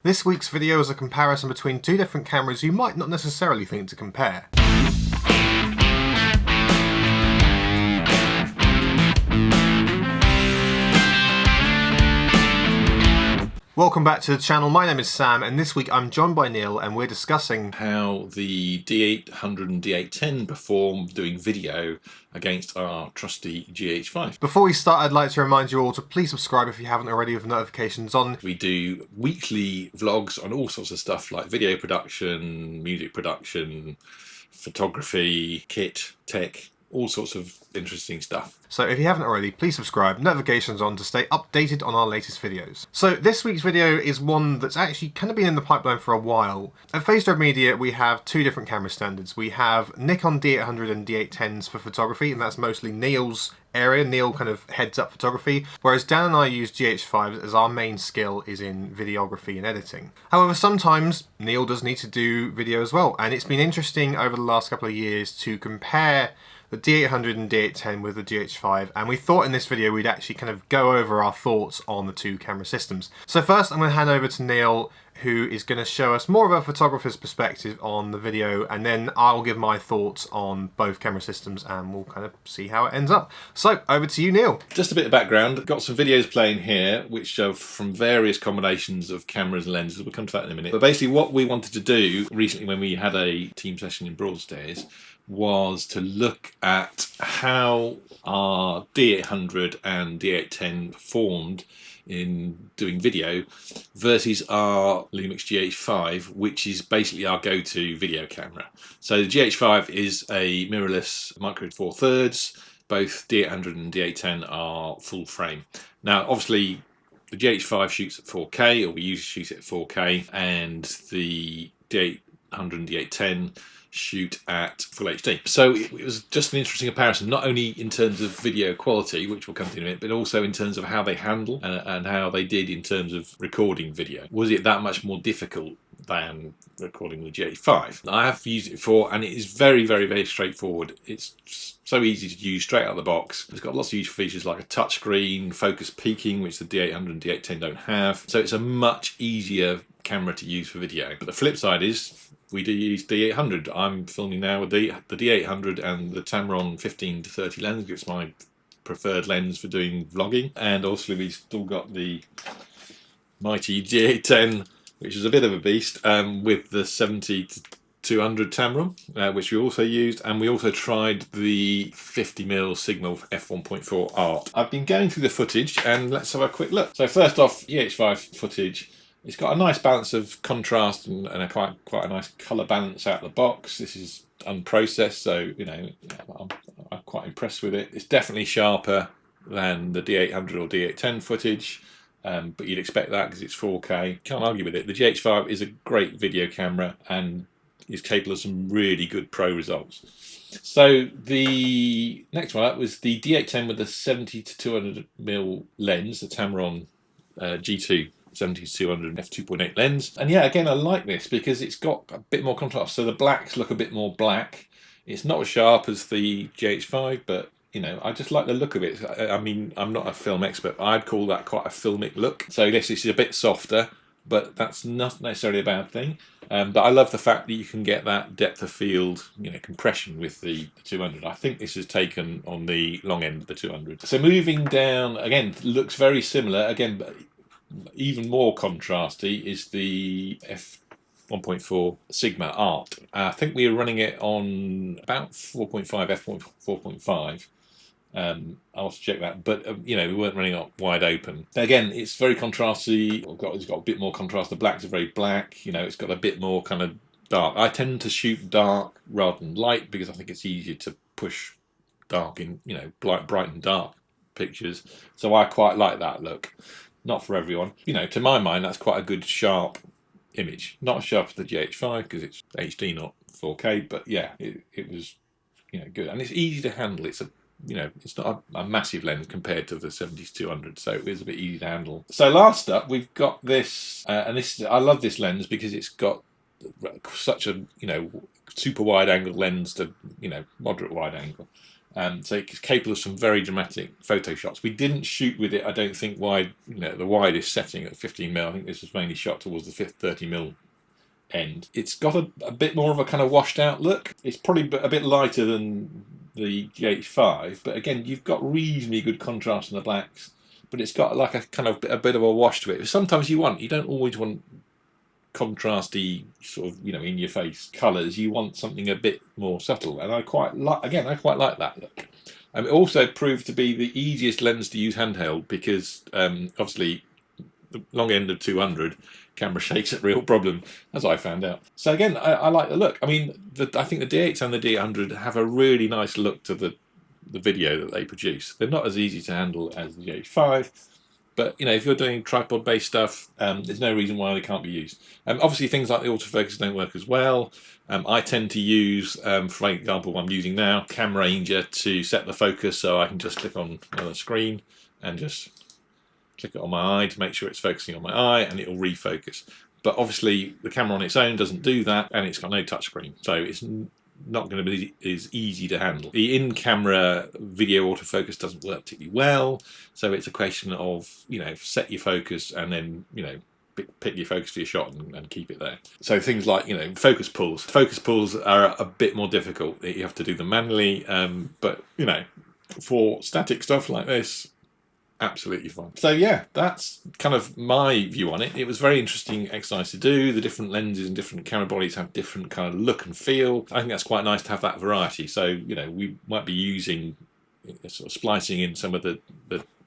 This week's video is a comparison between two different cameras you might not necessarily think to compare. Welcome back to the channel. My name is Sam, and this week I'm joined by Neil, and we're discussing how the D800 and D810 perform doing video against our trusty GH5. Before we start, I'd like to remind you all to please subscribe if you haven't already with notifications on. We do weekly vlogs on all sorts of stuff like video production, music production, photography, kit, tech, all sorts of interesting stuff. So if you haven't already, please subscribe, notifications on to stay updated on our latest videos. So this week's video is one that's actually kind of been in the pipeline for a while. At Phased Media, we have two different camera standards. We have Nikon D800 and D810s for photography, and that's mostly Neil's area. Neil kind of heads up photography, whereas Dan and I use GH5s as our main skill is in videography and editing. However, sometimes Neil does need to do video as well, and it's been interesting over the last couple of years to compare the D800 and D810 with the GH5, and we thought in this video we'd actually kind of go over our thoughts on the two camera systems. So first I'm going to hand over to Neil, who is going to show us more of a photographer's perspective on the video, and then I'll give my thoughts on both camera systems and we'll kind of see how it ends up. So over to you, Neil. Just a bit of background. Got some videos playing here which are from various combinations of cameras and lenses. We'll come to that in a minute. But basically what we wanted to do recently when we had a team session in Broadstairs was to look at how our D800 and D810 performed in doing video versus our Lumix GH5, which is basically our go-to video camera. So the GH5 is a mirrorless micro four thirds. Both D800 and D810 are full frame. Now obviously the GH5 shoots at 4K, or we usually shoot it at 4K, and the D800 and D810 shoot at full HD. So it was just an interesting comparison, not only in terms of video quality, which we'll come to in a minute, but also in terms of how they handle and how they did in terms of recording video. Was it that much more difficult than recording the GH5? I have used it before, and it is very, very, very straightforward. It's so easy to use straight out of the box. It's got lots of useful features like a touchscreen, focus peaking, which the D800 and D810 don't have. So it's a much easier camera to use for video. But the flip side is we do use D800. I'm filming now with the D800 and the Tamron 15-30 lens. It's my preferred lens for doing vlogging. And also we've still got the mighty D810, which is a bit of a beast, with the 70-200 Tamron, which we also used. And we also tried the 50mm Signal f1.4 Art. I've been going through the footage, and let's have a quick look. So first off, GH5 footage. It's got a nice balance of contrast and a quite a nice colour balance out of the box. This is unprocessed, so you know I'm quite impressed with it. It's definitely sharper than the D800 or D810 footage, but you'd expect that because it's 4K. Can't argue with it. The GH5 is a great video camera and is capable of some really good pro results. So the next one up was the D810 with the 70-200mm lens, the Tamron G2. 70-200 f2.8 lens, and yeah, again I like this because it's got a bit more contrast, so the blacks look a bit more black. It's not as sharp as the GH5, but you know, I just like the look of it. I mean, I'm not a film expert, but I'd call that quite a filmic look. So yes, it's a bit softer, but that's not necessarily a bad thing. But I love the fact that you can get that depth of field, you know, compression with the 200. I think this is taken on the long end of the 200. So moving down, again, looks very similar. Again, even more contrasty is the f1.4 Sigma Art. I think we were running it on about 4.5, f4.5. I'll have to check that, but you know, we weren't running it wide open. Again, it's very contrasty. It's got a bit more contrast. The blacks are very black. You know, it's got a bit more kind of dark. I tend to shoot dark rather than light because I think it's easier to push dark in, you know, bright and dark pictures. So I quite like that look. Not for everyone. You know, to my mind, that's quite a good sharp image. Not as sharp as the GH5 because it's HD, not 4K. But yeah, it was, you know, good, and it's easy to handle. It's a, you know, it's not a massive lens compared to the 70-200, so it is a bit easy to handle. So last up, we've got this, and this I love this lens because it's got such a, you know, super wide angle lens to, you know, moderate wide angle. So it's capable of some very dramatic photo shots. We didn't shoot with it, I don't think, wide, the widest setting at 15mm. I think this was mainly shot towards the 30mm end. It's got a bit more of a kind of washed out look. It's probably a bit lighter than the GH5, but again, you've got reasonably good contrast in the blacks, but it's got like a kind of a bit of a wash to it. Sometimes you don't always want contrasty sort of in your face colours. You want something a bit more subtle, and I quite like that look. It also proved to be the easiest lens to use handheld because obviously the long end of 200 camera shake's a real problem, as I found out. So again, I like the look. I mean, I think the D8 and the D800 have a really nice look to the video that they produce. They're not as easy to handle as the GH5, but if you're doing tripod-based stuff, there's no reason why they can't be used. Obviously, things like the autofocus don't work as well. I tend to use, for example, what I'm using now, Camera Ranger to set the focus, so I can just click on the screen and just click it on my eye to make sure it's focusing on my eye, and it'll refocus. But obviously, the camera on its own doesn't do that, and it's got no touchscreen, so it's not going to be as easy to handle. The in-camera video autofocus doesn't work particularly well, so it's a question of set your focus and then pick your focus for your shot and keep it there. So things like focus pulls. Focus pulls are a bit more difficult. You have to do them manually, but for static stuff like this, absolutely fine. So yeah, that's kind of my view on it. It was very interesting exercise to do. The different lenses and different camera bodies have different kind of look and feel. I think that's quite nice to have that variety. So we might be using sort of splicing in some of the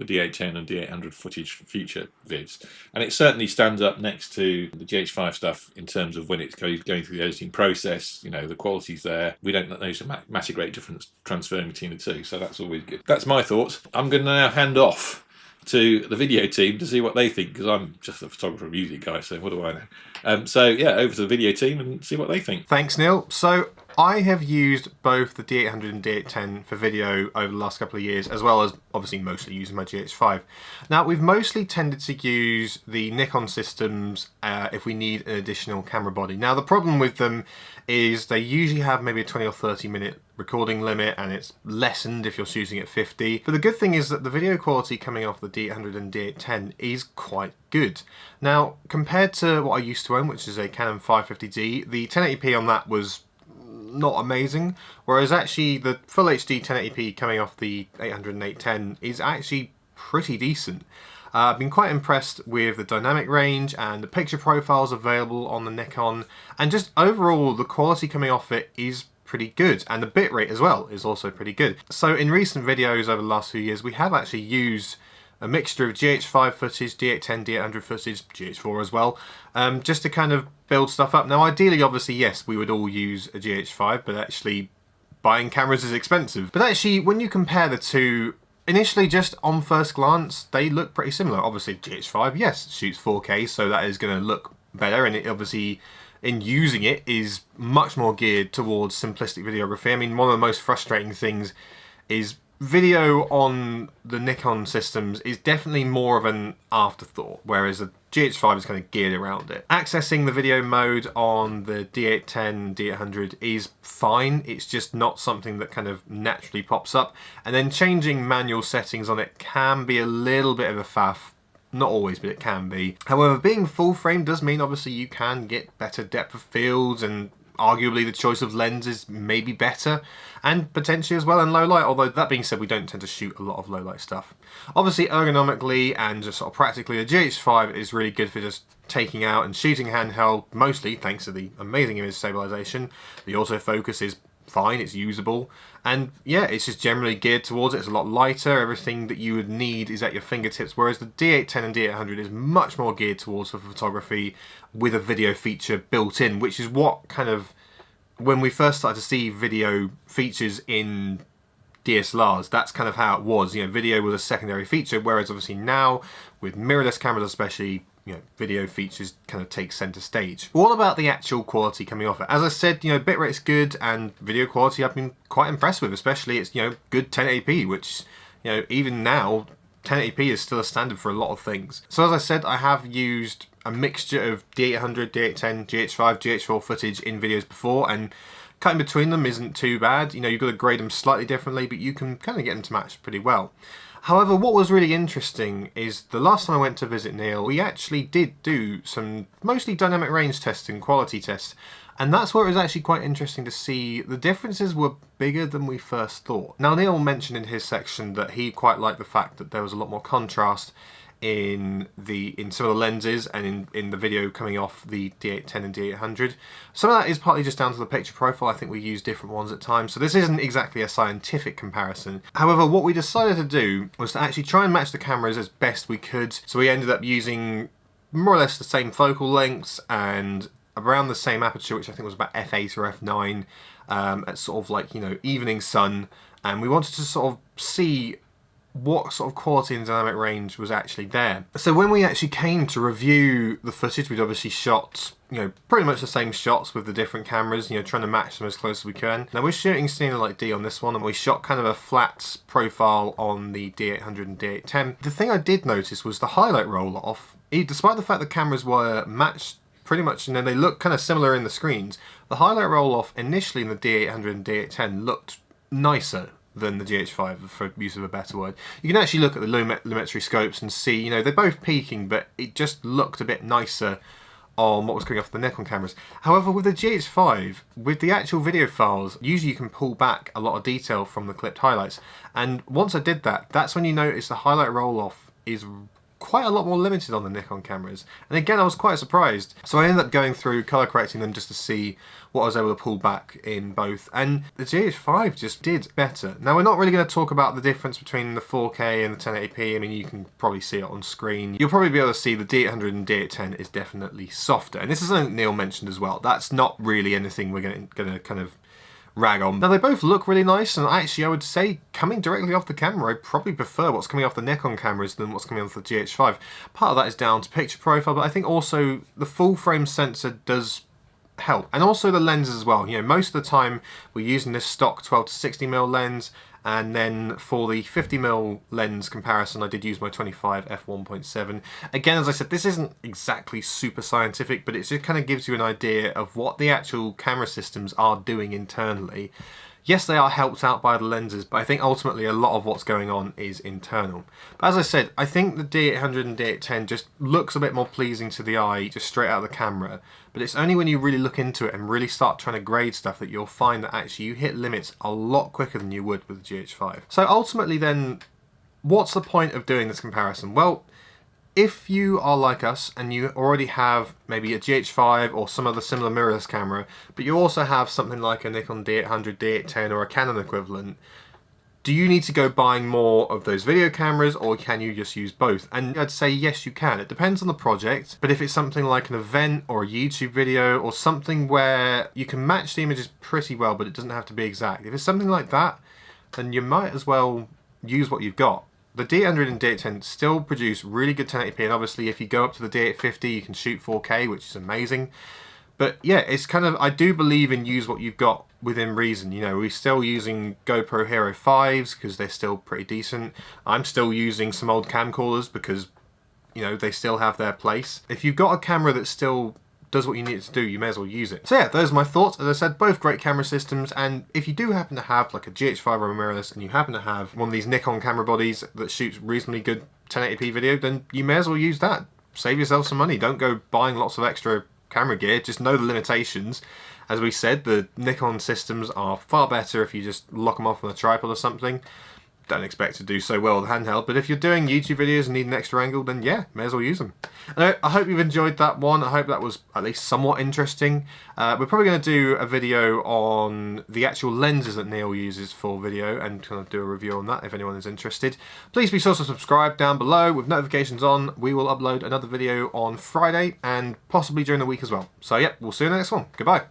D810 and D800 footage for future vids, and it certainly stands up next to the GH5 stuff in terms of when it's going through the editing process. The quality's there. We don't notice a massive great difference transferring between the two, so that's always good. That's my thoughts. I'm going to now hand off to the video team to see what they think, because I'm just a photographer and music guy, so what do I know? So yeah, over to the video team and see what they think. Thanks, Neil. So I have used both the D800 and D810 for video over the last couple of years, as well as obviously mostly using my GH5. Now, we've mostly tended to use the Nikon systems if we need an additional camera body. Now, the problem with them is they usually have maybe a 20 or 30 minute recording limit, and it's lessened if you're shooting at 50. But the good thing is that the video quality coming off the D800 and D810 is quite good. Now, compared to what I used to own, which is a Canon 550D, the 1080p on that was not amazing, whereas actually the full HD 1080p coming off the 800 and 810 is actually pretty decent. I've been quite impressed with the dynamic range and the picture profiles available on the Nikon, and just overall the quality coming off it is pretty good, and the bitrate as well is also pretty good. So in recent videos over the last few years, we have actually used a mixture of GH5 footage, D810, D800 footage, GH4 as well, just to kind of build stuff up. Now ideally, obviously, yes, we would all use a GH5, but actually buying cameras is expensive. But actually, when you compare the two, initially just on first glance, they look pretty similar. Obviously GH5, yes, shoots 4K, so that is going to look better, and it obviously, in using it, is much more geared towards simplistic videography. I mean, one of the most frustrating things is video on the Nikon systems is definitely more of an afterthought, whereas the GH5 is kind of geared around it. Accessing the video mode on the D810, D800 is fine, it's just not something that kind of naturally pops up, and then changing manual settings on it can be a little bit of a faff. Not always, but it can be. However, being full frame does mean obviously you can get better depth of fields, and arguably the choice of lenses may be better, and potentially as well in low light, although that being said, we don't tend to shoot a lot of low light stuff. Obviously ergonomically and just sort of practically, the GH5 is really good for just taking out and shooting handheld, mostly thanks to the amazing image stabilization. The autofocus is fine, it's usable, and yeah, it's just generally geared towards it. It's a lot lighter, everything that you would need is at your fingertips, whereas the D810 and D800 is much more geared towards for photography with a video feature built in, which is what kind of, when we first started to see video features in DSLRs, that's kind of how it was. Video was a secondary feature, whereas obviously now, with mirrorless cameras especially, video features kind of take center stage. All about the actual quality coming off it. As I said, bitrate's good, and video quality I've been quite impressed with, especially it's, good 1080p, which, even now, 1080p is still a standard for a lot of things. So as I said, I have used a mixture of D800, D810, GH5, GH4 footage in videos before, and Cutting between them isn't too bad. You know, you've got to grade them slightly differently, but you can kind of get them to match pretty well. However, what was really interesting is the last time I went to visit Neil, we actually did do some mostly dynamic range testing, quality tests, and that's where it was actually quite interesting to see the differences were bigger than we first thought. Now, Neil mentioned in his section that he quite liked the fact that there was a lot more contrast in some of the lenses and in the video coming off the D810 and D800. Some of that is partly just down to the picture profile. I think we use different ones at times, so this isn't exactly a scientific comparison. However, what we decided to do was to actually try and match the cameras as best we could, so we ended up using more or less the same focal lengths and around the same aperture, which I think was about f8 or f9, at sort of like, you know, evening sun, and we wanted to sort of see what sort of quality and dynamic range was actually there. So when we actually came to review the footage, we'd obviously shot, you know, pretty much the same shots with the different cameras, you know, trying to match them as close as we can. Now we're shooting Cine Light D on this one, and we shot kind of a flat profile on the D800 and D810. The thing I did notice was the highlight roll-off, despite the fact the cameras were matched pretty much, and then they look kind of similar in the screens, the highlight roll-off initially in the D800 and D810 looked nicer than the GH5, for use of a better word. You can actually look at the lumetri scopes and see, you know, they're both peaking, but it just looked a bit nicer on what was coming off the Nikon cameras. However, with the GH5, with the actual video files, usually you can pull back a lot of detail from the clipped highlights. And once I did that, that's when you notice the highlight roll-off is quite a lot more limited on the Nikon cameras. And again, I was quite surprised. So I ended up going through colour correcting them just to see what I was able to pull back in both. And the GH5 just did better. Now, we're not really going to talk about the difference between the 4K and the 1080p. I mean, you can probably see it on screen. You'll probably be able to see the D800 and D810 is definitely softer. And this is something Neil mentioned as well. That's not really anything we're going to kind of rag on. Now, they both look really nice, and actually I would say coming directly off the camera, I probably prefer what's coming off the Nikon cameras than what's coming off the GH5. Part of that is down to picture profile, but I think also the full frame sensor does help, and also the lenses as well. You know, most of the time we're using this stock 12 to 60mm lens, and then for the 50mm lens comparison I did use my 25 f1.7. Again, as I said, this isn't exactly super scientific, but it just kind of gives you an idea of what the actual camera systems are doing internally. Yes, they are helped out by the lenses, but I think ultimately a lot of what's going on is internal. But as I said, I think the D800 and D810 just looks a bit more pleasing to the eye just straight out of the camera. But it's only when you really look into it and really start trying to grade stuff that you'll find that actually you hit limits a lot quicker than you would with the GH5. So ultimately then, what's the point of doing this comparison? Well, if you are like us and you already have maybe a GH5 or some other similar mirrorless camera, but you also have something like a Nikon D800, D810 or a Canon equivalent, do you need to go buying more of those video cameras, or can you just use both? And I'd say yes, you can. It depends on the project, but if it's something like an event or a YouTube video or something where you can match the images pretty well, but it doesn't have to be exact. If it's something like that, then you might as well use what you've got. The D800 and D810 still produce really good 1080p, and obviously if you go up to the D850 you can shoot 4K, which is amazing. But yeah, it's kind of, I do believe in use what you've got within reason. You know, we're still using GoPro Hero 5s because they're still pretty decent. I'm still using some old camcorders because, you know, they still have their place. If you've got a camera that still does what you need it to do, you may as well use it. So yeah, those are my thoughts. As I said, both great camera systems, and if you do happen to have like a GH5 or a mirrorless and you happen to have one of these Nikon camera bodies that shoots reasonably good 1080p video, then you may as well use that. Save yourself some money. Don't go buying lots of extra camera gear, just know the limitations. As we said, the Nikon systems are far better if you just lock them off on a tripod or something. Don't expect to do so well with handheld, but if you're doing YouTube videos and need an extra angle, then yeah, may as well use them. Anyway, I hope you've enjoyed that one. I hope that was at least somewhat interesting. We're probably going to do a video on the actual lenses that Neil uses for video and kind of do a review on that if anyone is interested. Please be sure to subscribe down below with notifications on. We will upload another video on Friday and possibly during the week as well. So yeah, we'll see you in the next one. Goodbye.